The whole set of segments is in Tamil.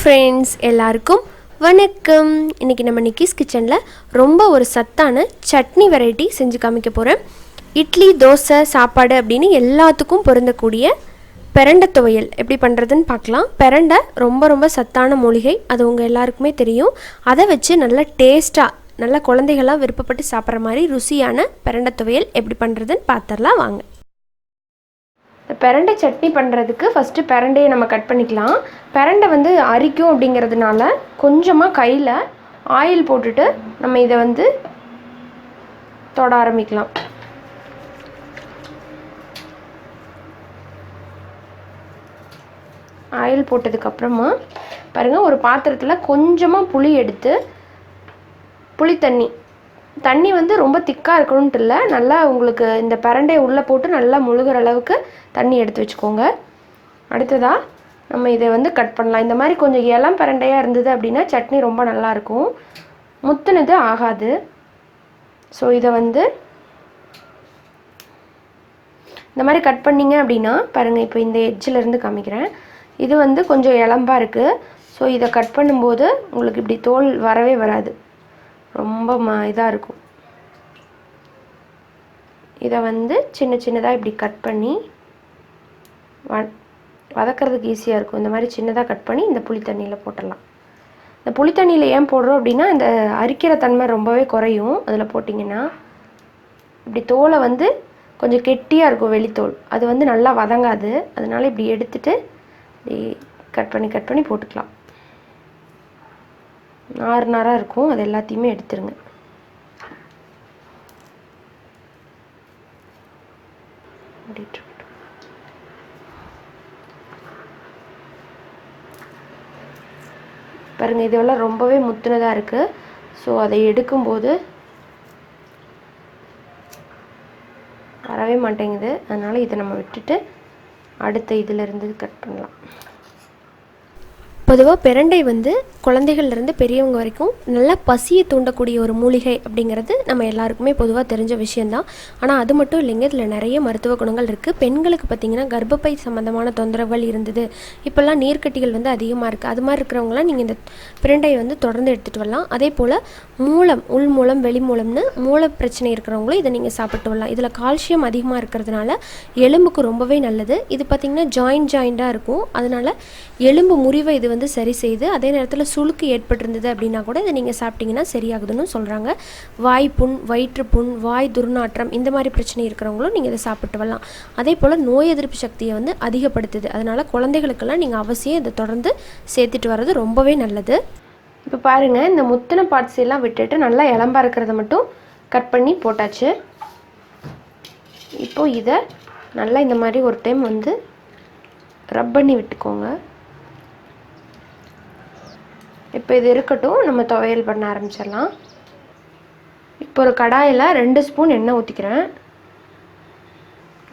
ஃப்ரெண்ட்ஸ், எல்லாருக்கும் வணக்கம். இன்றைக்கி நம்ம நிக்கிஸ் கிச்சனில் ரொம்ப ஒரு சத்தான சட்னி வெரைட்டி செஞ்சு காமிக்க போகிறேன். இட்லி, தோசை, சாப்பாடு அப்படின்னு எல்லாத்துக்கும் பொருந்தக்கூடிய பிரண்டை துவையல் எப்படி பண்ணுறதுன்னு பார்க்கலாம். பிரண்டை ரொம்ப ரொம்ப சத்தான மூலிகை, அது உங்கள் எல்லாருக்குமே தெரியும். அதை வச்சு நல்லா டேஸ்ட்டாக, நல்லா குழந்தைகள்லாம் விருப்பப்பட்டு சாப்பிட்ற மாதிரி ருசியான பிரண்டை துவையல் எப்படி பண்ணுறதுன்னு பார்த்துடலாம் வாங்க. இந்த பிரண்டை சட்னி பண்ணுறதுக்கு ஃபஸ்ட்டு பிரண்டையை நம்ம கட் பண்ணிக்கலாம். பிரண்டை வந்து அரிக்கும் அப்படிங்கிறதுனால கொஞ்சமாக கையில் ஆயில் போட்டுட்டு நம்ம இதை வந்து தொட ஆரம்பிக்கலாம். ஆயில் போட்டதுக்கப்புறமா பாருங்கள், ஒரு பாத்திரத்தில் கொஞ்சமாக புளி எடுத்து, புளி தண்ணி வந்து ரொம்ப திக்காக இருக்கணுன்ட்டு இல்லை, நல்லா உங்களுக்கு இந்த பிரண்டையை உள்ளே போட்டு நல்லா முழுகிற அளவுக்கு தண்ணி எடுத்து வச்சுக்கோங்க. அடுத்ததாக நம்ம இதை வந்து கட் பண்ணலாம். இந்த மாதிரி கொஞ்சம் இளம் பிரண்டையாக இருந்தது அப்படின்னா சட்னி ரொம்ப நல்லாயிருக்கும், முத்துனது ஆகாது. ஸோ இதை வந்து இந்த மாதிரி கட் பண்ணிங்க அப்படின்னா பாருங்கள், இப்போ இந்த எட்ஜிலேருந்து காமிக்கிறேன். இது வந்து கொஞ்சம் இளம்பாக இருக்குது. ஸோ இதை கட் பண்ணும்போது உங்களுக்கு இப்படி தோல் வரவே வராது, ரொம்ப இதாக இருக்கும். இதை வந்து சின்ன சின்னதாக இப்படி கட் பண்ணி வதக்கிறதுக்கு ஈஸியாக இருக்கும். இந்த மாதிரி சின்னதாக கட் பண்ணி இந்த புளி தண்ணியில் போட்டுடலாம். இந்த புளி தண்ணியில் ஏன் போடுறோம் அப்படின்னா, இந்த அரிக்கிற தன்மை ரொம்பவே குறையும். அதில் போட்டிங்கன்னா இப்படி தோலை வந்து கொஞ்சம் கெட்டியாக இருக்கும், வெளித்தோல் அது வந்து நல்லா வதங்காது. அதனால் இப்படி எடுத்துகிட்டு இப்படி கட் பண்ணி போட்டுக்கலாம். நாராக இருக்கும், அது எல்லாத்தையுமே எடுத்துருங்க. பாருங்கள், இதெல்லாம் ரொம்பவே முத்துனதாக இருக்குது. ஸோ அதை எடுக்கும்போது வரவே மாட்டேங்குது. அதனால் இதை நம்ம விட்டுட்டு அடுத்த இதிலேருந்து கட் பண்ணலாம். பொதுவாக பிரண்டை வந்து குழந்தைகள்லேருந்து பெரியவங்க வரைக்கும் நல்லா பசியை தூண்டக்கூடிய ஒரு மூலிகை அப்படிங்கிறது நம்ம எல்லாருக்குமே பொதுவாக தெரிஞ்ச விஷயந்தான். ஆனால் அது மட்டும் இல்லைங்க, இதில் நிறைய மருத்துவ குணங்கள் இருக்குது. பெண்களுக்கு பார்த்திங்கன்னா கர்ப்பப்பை சம்மந்தமான தொந்தரவுகள் இருந்தது, இப்போல்லாம் நீர்க்கட்டிகள் வந்து அதிகமாக இருக்குது, அது மாதிரி இருக்கிறவங்களாம் நீங்கள் இந்த பிரண்டையை வந்து தொடர்ந்து எடுத்துகிட்டு வரலாம். அதே போல் மூலம், உள் மூலம், வெளி மூலம்னு மூல பிரச்சனை இருக்கிறவங்களும் இதை நீங்கள் சாப்பிட்டு வரலாம். இதில் கால்சியம் அதிகமாக இருக்கிறதுனால எலும்புக்கு ரொம்பவே நல்லது. இது பார்த்திங்கன்னா ஜாயிண்டாக இருக்கும், அதனால் எலும்பு முறிவை இது வந்து சரி செய்து, அதே நேரத்தில் சுளுக்கு ஏற்பட்டிருந்தது அப்படின்னா கூட இதை நீங்கள் சாப்பிட்டிங்கன்னா சரியாகுதுன்னு சொல்கிறாங்க. வாய் புண், வயிற்றுப்புண், வாய் துர்நாற்றம், இந்த மாதிரி பிரச்சனை இருக்கிறவங்களும் நீங்கள் இதை சாப்பிட்டு வரலாம். அதே போல் நோய் எதிர்ப்பு சக்தியை வந்து அதிகப்படுத்துது. அதனால் குழந்தைகளுக்கெல்லாம் நீங்கள் அவசியம் இதை தொடர்ந்து சேர்த்துட்டு வர்றது ரொம்பவே நல்லது. இப்போ பாருங்கள், இந்த முத்தின பார்ட்ஸ் எல்லாம் விட்டுட்டு நல்லா இளம்பா இருக்கிறத மட்டும் கட் பண்ணி போட்டாச்சு. இப்போது இதை நல்லா இந்த மாதிரி ஒரு டைம் வந்து ரப் பண்ணி விட்டுக்கோங்க. இப்போ இது இருக்கட்டும், நம்ம துவையல் பண்ண ஆரம்பிச்சிடலாம். இப்போ ஒரு கடாயில் 2 ஸ்பூன் எண்ணெய் ஊற்றிக்கிறேன்.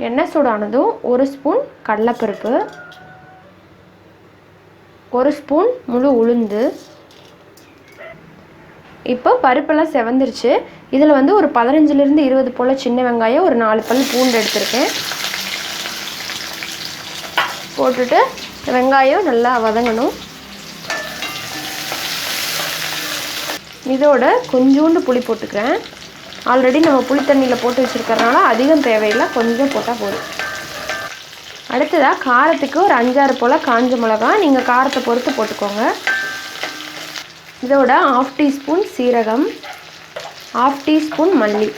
எண்ணெய் சூடானதும் 1 ஸ்பூன் கடலைப்பருப்பு, 1 ஸ்பூன் முழு உளுந்து. இப்போ பருப்பெல்லாம் செவந்துருச்சு. இதில் வந்து ஒரு 15லேருந்து 20 போல் சின்ன வெங்காயம், ஒரு 4 பல் பூண்டு எடுத்துருக்கேன். போட்டுட்டு வெங்காயம் நல்லா வதங்கணும். இதோட கொஞ்சோண்டு புளி போட்டுக்கிறேன். ஆல்ரெடி நம்ம புளி தண்ணியில் போட்டு வச்சுருக்கறனால அதிகம் தேவையில்லை, கொஞ்சம் போட்டால் போதும். அடுத்ததாக காரத்துக்கு ஒரு 5-6 போல் காஞ்ச மிளகா, நீங்கள் காரத்தை பொறுத்து போட்டுக்கோங்க. இதோட 1/2 டீஸ்பூன் சீரகம், 1/2 டீஸ்பூன் மல்லி.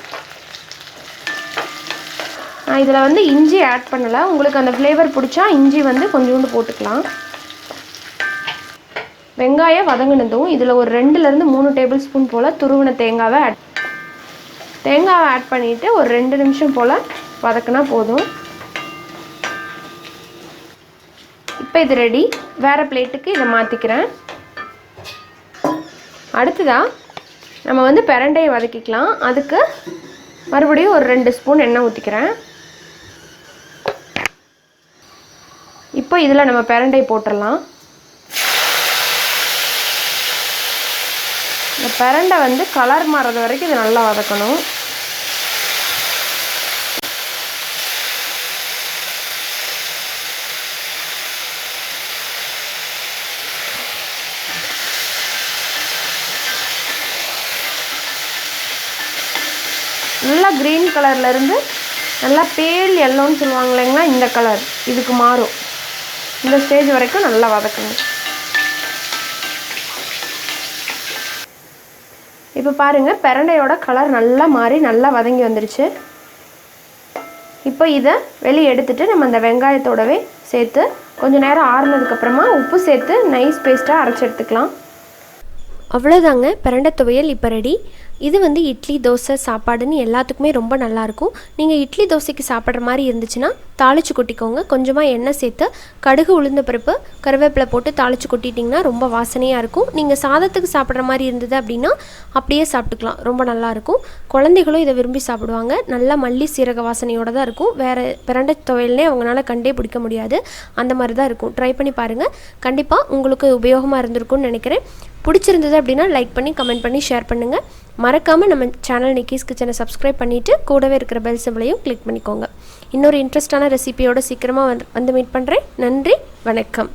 நான் இதில் வந்து இஞ்சி ஆட் பண்ணலை, உங்களுக்கு அந்த ஃப்ளேவர் பிடிச்சா இஞ்சி வந்து கொஞ்சோண்டு போட்டுக்கலாம். வெங்காயம் வதங்கினதும் இதில் ஒரு 2லேருந்து 3 டேபிள் ஸ்பூன் போல் துருவின தேங்காவை ஆட் பண்ணிவிட்டு ஒரு 2 நிமிஷம் போல் வதக்கினா போதும். இப்போ இது ரெடி. வேறு பிளேட்டுக்கு இதை மாற்றிக்கிறேன். அடுத்ததாக நம்ம வந்து பிரண்டையை வதக்கிக்கலாம். அதுக்கு மறுபடியும் ஒரு 2 ஸ்பூன் எண்ணெய் ஊற்றிக்கிறேன். இப்போ இதில் நம்ம பிரண்டை போட்டுடலாம். இந்த பிரண்டை வந்து கலர் மாறுறது வரைக்கும் இது நல்லா வதக்கணும். நல்லா க்ரீன் கலர்லேருந்து நல்லா பேல் எல்லோன்னு சொல்லுவாங்க இல்லைங்களா, இந்த கலர் இதுக்கு மாறும். இந்த ஸ்டேஜ் வரைக்கும் நல்லா வதக்கணும். இப்போ பாருங்கள், பிரண்டையோட கலர் நல்லா மாறி நல்லா வதங்கி வந்துருச்சு. இப்போ இதை வெளியே எடுத்துகிட்டு நம்ம அந்த வெங்காயத்தோடவே சேர்த்து கொஞ்சம் நேரம் ஆறுனதுக்கப்புறமா உப்பு சேர்த்து நைஸ் பேஸ்ட்டாக அரைச்சி எடுத்துக்கலாம். அவ்வளோதாங்க, பிரண்டை துவையல் இப்போ ரெடி. இது வந்து இட்லி, தோசை, சாப்பாடுன்னு எல்லாத்துக்குமே ரொம்ப நல்லாயிருக்கும். நீங்கள் இட்லி தோசைக்கு சாப்பிட்ற மாதிரி இருந்துச்சுன்னா தாளித்து கொட்டிக்கோங்க. கொஞ்சமாக எண்ணெய் சேர்த்து கடுகு, உளுந்த பருப்பு, கருவேப்பிலை போட்டு தாளித்து கொட்டிட்டிங்கன்னா ரொம்ப வாசனையாக இருக்கும். நீங்கள் சாதத்துக்கு சாப்பிட்ற மாதிரி இருந்தது அப்படின்னா அப்படியே சாப்பிட்டுக்கலாம், ரொம்ப நல்லாயிருக்கும். குழந்தைகளும் இதை விரும்பி சாப்பிடுவாங்க. நல்லா மல்லி சீரக வாசனையோடு தான் இருக்கும். வேறு பிரண்டை துவையல்னே அவங்களால கண்டே பிடிக்க முடியாது, அந்த மாதிரி தான் இருக்கும். ட்ரை பண்ணி பாருங்கள், கண்டிப்பாக உங்களுக்கு உபயோகமாக இருந்திருக்கும்னு நினைக்கிறேன். பிடிச்சிருந்தது அப்படின்னா லைக் பண்ணி, கமெண்ட் பண்ணி, ஷேர் பண்ணுங்கள். மறக்காமல் நம்ம சேனல் நிக்கிஸ் கிச்சனை சப்ஸ்கிரைப் பண்ணிவிட்டு கூடவே இருக்கிற பெல் சிம்பிளையும் கிளிக் பண்ணிக்கோங்க. இன்னொரு இன்ட்ரெஸ்டான ரெசிபியோடு சீக்கிரமாக வந்து மீட் பண்ணுறேன். நன்றி, வணக்கம்.